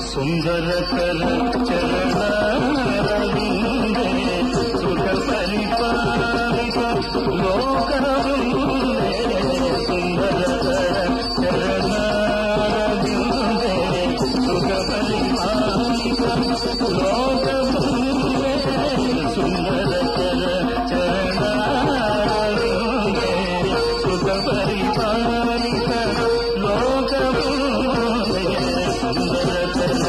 సుందరకర చరణారవిందే సుఖ పరిపాలిత లోకవిందే సుందరకర చరణారవిందే సుఖ పరిపాలిత లోకవిందే సుందరకర చరణారవిందే సుఖ పరిపాలిత లోకవిందే సుందరకర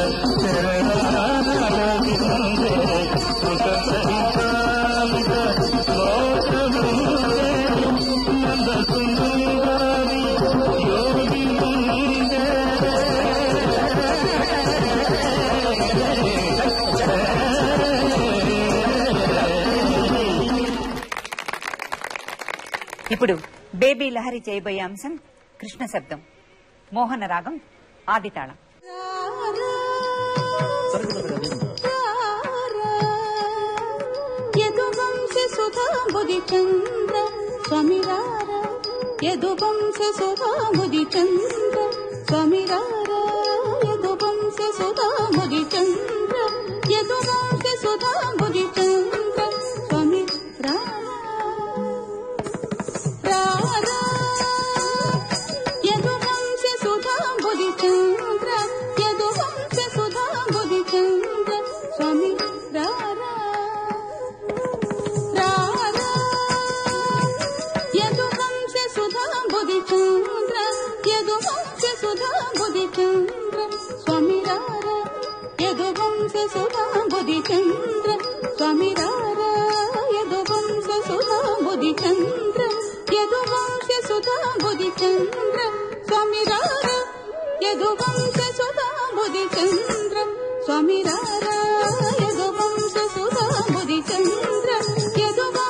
ఇప్పుడు బేబీ లహరి చేయబోయే అంశం కృష్ణ శబ్దం. మోహన రాగం ఆదితాళం. యదువంశ సుధాంబుది చంద్ర స్వామిరార యదువంశ సుధాంబుది చంద్ర స్వామిరార యదువంశ సుధాంబుది చంద్ర యదువంశ సుధాంబుది చంద్ర స్వామిరార యదువంశ సుధాంబుది చంద్ర యదువంశ సుధాంబుది చంద్ర స్వామిరార యదువంశ సుధాంబుది చంద్ర యదువంశ సుధాంబుది చంద్ర స్వామిరార యదువంశ సుధాంబుది చంద్ర స్వామిరార యదువంశ సుధాంబుది చంద్ర యదువంశ సుధాంబుది చంద్ర స్వామిరార యదువంశ సుధాంబుది చంద్ర స్వామిరార యదువంశ సుధాంబుది చంద్ర